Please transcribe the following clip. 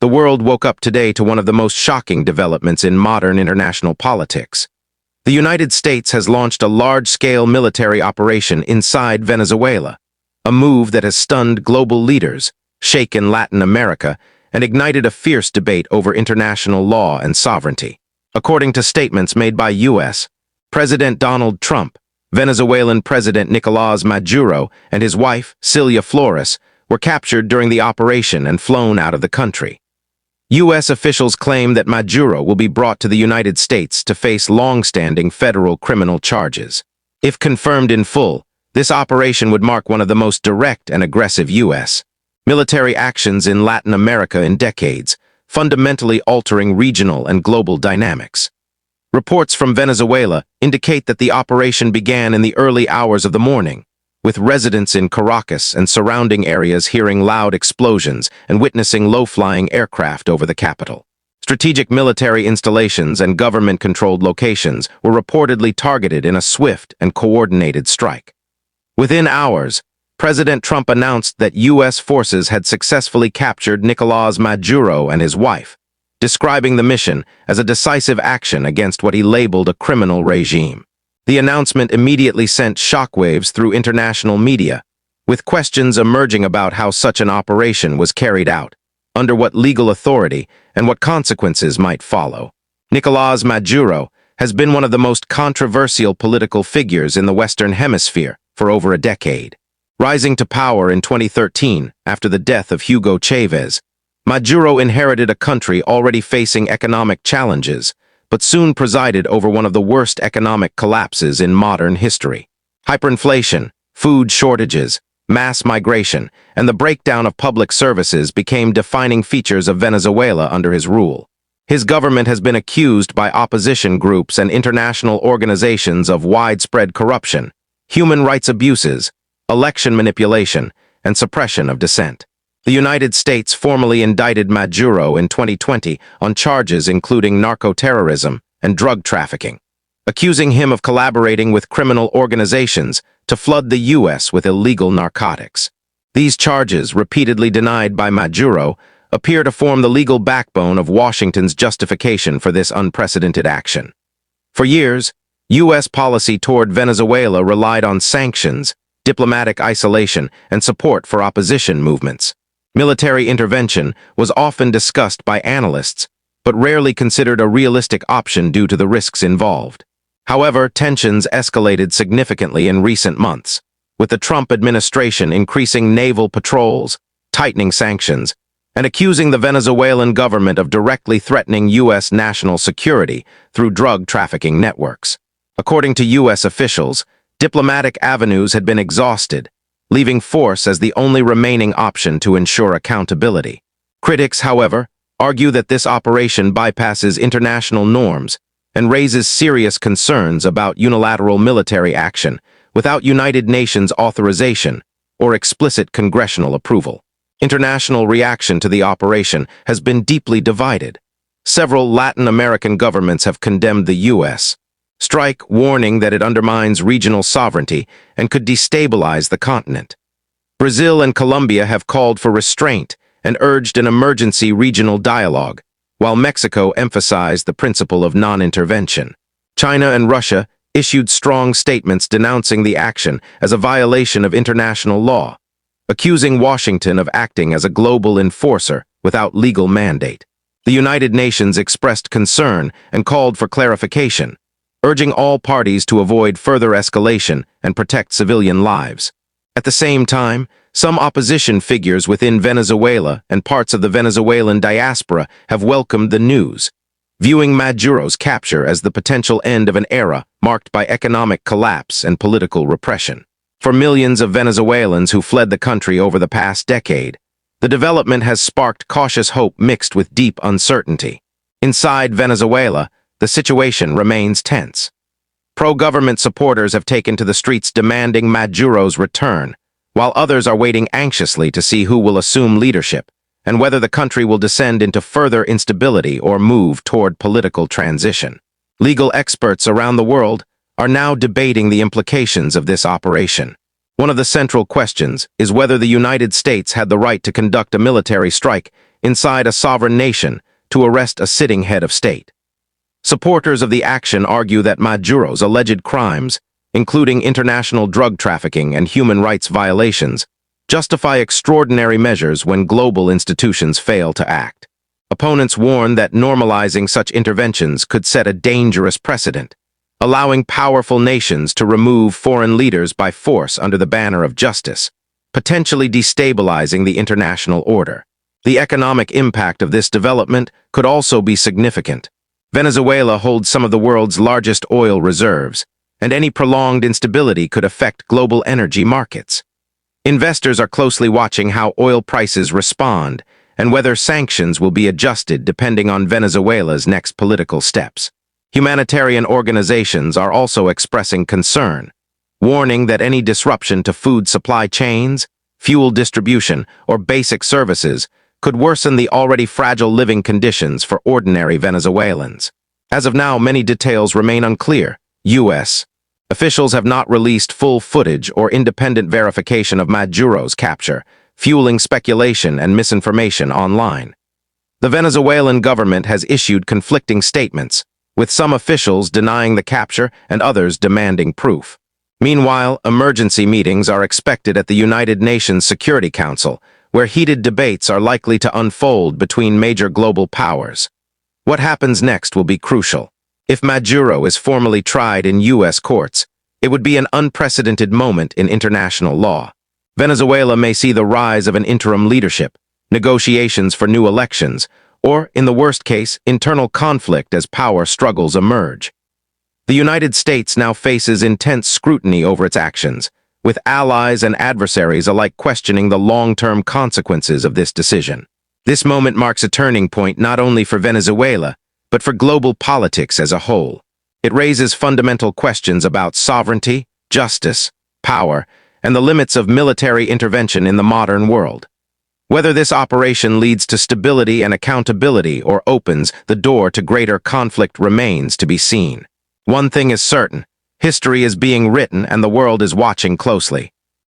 the world woke up today to one of the most shocking developments in modern international politics. The United States has launched a large-scale military operation inside Venezuela, a move that has stunned global leaders, shaken Latin America, and ignited a fierce debate over international law and sovereignty. According to statements made by U.S. President Donald Trump, Venezuelan President Nicolás Maduro and his wife, Celia Flores, were captured during the operation and flown out of the country. U.S. officials claim that Maduro will be brought to the United States to face long-standing federal criminal charges. If confirmed in full, this operation would mark one of the most direct and aggressive U.S. military actions in Latin America in decades, fundamentally altering regional and global dynamics. Reports from Venezuela indicate that the operation began in the early hours of the morning, with residents in Caracas and surrounding areas hearing loud explosions and witnessing low-flying aircraft over the capital. Strategic military installations and government-controlled locations were reportedly targeted in a swift and coordinated strike. Within hours, President Trump announced that U.S. forces had successfully captured Nicolás Maduro and his wife, describing the mission as a decisive action against what he labeled a criminal regime. The announcement immediately sent shockwaves through international media, with questions emerging about how such an operation was carried out, under what legal authority, and what consequences might follow. Nicolás Maduro has been one of the most controversial political figures in the Western Hemisphere for over a decade. Rising to power in 2013 after the death of Hugo Chavez, Maduro inherited a country already facing economic challenges, but soon presided over one of the worst economic collapses in modern history. Hyperinflation, food shortages, mass migration, and the breakdown of public services became defining features of Venezuela under his rule. His government has been accused by opposition groups and international organizations of widespread corruption, human rights abuses, election manipulation, and suppression of dissent. The United States formally indicted Maduro in 2020 on charges including narco-terrorism and drug trafficking, accusing him of collaborating with criminal organizations to flood the U.S. with illegal narcotics. These charges, repeatedly denied by Maduro, appear to form the legal backbone of Washington's justification for this unprecedented action. For years, U.S. policy toward Venezuela relied on sanctions, diplomatic isolation, and support for opposition movements. Military intervention was often discussed by analysts, but rarely considered a realistic option due to the risks involved. However, tensions escalated significantly in recent months, with the Trump administration increasing naval patrols, tightening sanctions, and accusing the Venezuelan government of directly threatening U.S. national security through drug trafficking networks. According to U.S. officials, diplomatic avenues had been exhausted, leaving force as the only remaining option to ensure accountability. Critics, however, argue that this operation bypasses international norms and raises serious concerns about unilateral military action without United Nations authorization or explicit congressional approval. International reaction to the operation has been deeply divided. Several Latin American governments have condemned the U.S. strike, warning that it undermines regional sovereignty and could destabilize the continent. Brazil and Colombia have called for restraint and urged an emergency regional dialogue, while Mexico emphasized the principle of non-intervention. China and Russia issued strong statements denouncing the action as a violation of international law, accusing Washington of acting as a global enforcer without legal mandate. The United Nations expressed concern and called for clarification, urging all parties to avoid further escalation and protect civilian lives. At the same time, some opposition figures within Venezuela and parts of the Venezuelan diaspora have welcomed the news, viewing Maduro's capture as the potential end of an era marked by economic collapse and political repression. For millions of Venezuelans who fled the country over the past decade, the development has sparked cautious hope mixed with deep uncertainty. Inside Venezuela, the situation remains tense. Pro-government supporters have taken to the streets demanding Maduro's return, while others are waiting anxiously to see who will assume leadership and whether the country will descend into further instability or move toward political transition. Legal experts around the world are now debating the implications of this operation. One of the central questions is whether the United States had the right to conduct a military strike inside a sovereign nation to arrest a sitting head of state. Supporters of the action argue that Maduro's alleged crimes, including international drug trafficking and human rights violations, justify extraordinary measures when global institutions fail to act. Opponents warn that normalizing such interventions could set a dangerous precedent, allowing powerful nations to remove foreign leaders by force under the banner of justice, potentially destabilizing the international order. The economic impact of this development could also be significant. Venezuela holds some of the world's largest oil reserves, and any prolonged instability could affect global energy markets. Investors are closely watching how oil prices respond and whether sanctions will be adjusted depending on Venezuela's next political steps. Humanitarian organizations are also expressing concern, warning that any disruption to food supply chains, fuel distribution, or basic services could worsen the already fragile living conditions for ordinary Venezuelans. As of now, many details remain unclear. U.S. officials have not released full footage or independent verification of Maduro's capture, fueling speculation and misinformation online. The Venezuelan government has issued conflicting statements, with some officials denying the capture and others demanding proof. Meanwhile, emergency meetings are expected at the United Nations Security Council, where heated debates are likely to unfold between major global powers. What happens next will be crucial. If Maduro is formally tried in U.S. courts, it would be an unprecedented moment in international law. Venezuela may see the rise of an interim leadership, negotiations for new elections, or, in the worst case, internal conflict as power struggles emerge. The United States now faces intense scrutiny over its actions, with allies and adversaries alike questioning the long-term consequences of this decision. This moment marks a turning point not only for Venezuela, but for global politics as a whole. It raises fundamental questions about sovereignty, justice, power, and the limits of military intervention in the modern world. Whether this operation leads to stability and accountability or opens the door to greater conflict remains to be seen. One thing is certain: history is being written and the world is watching closely.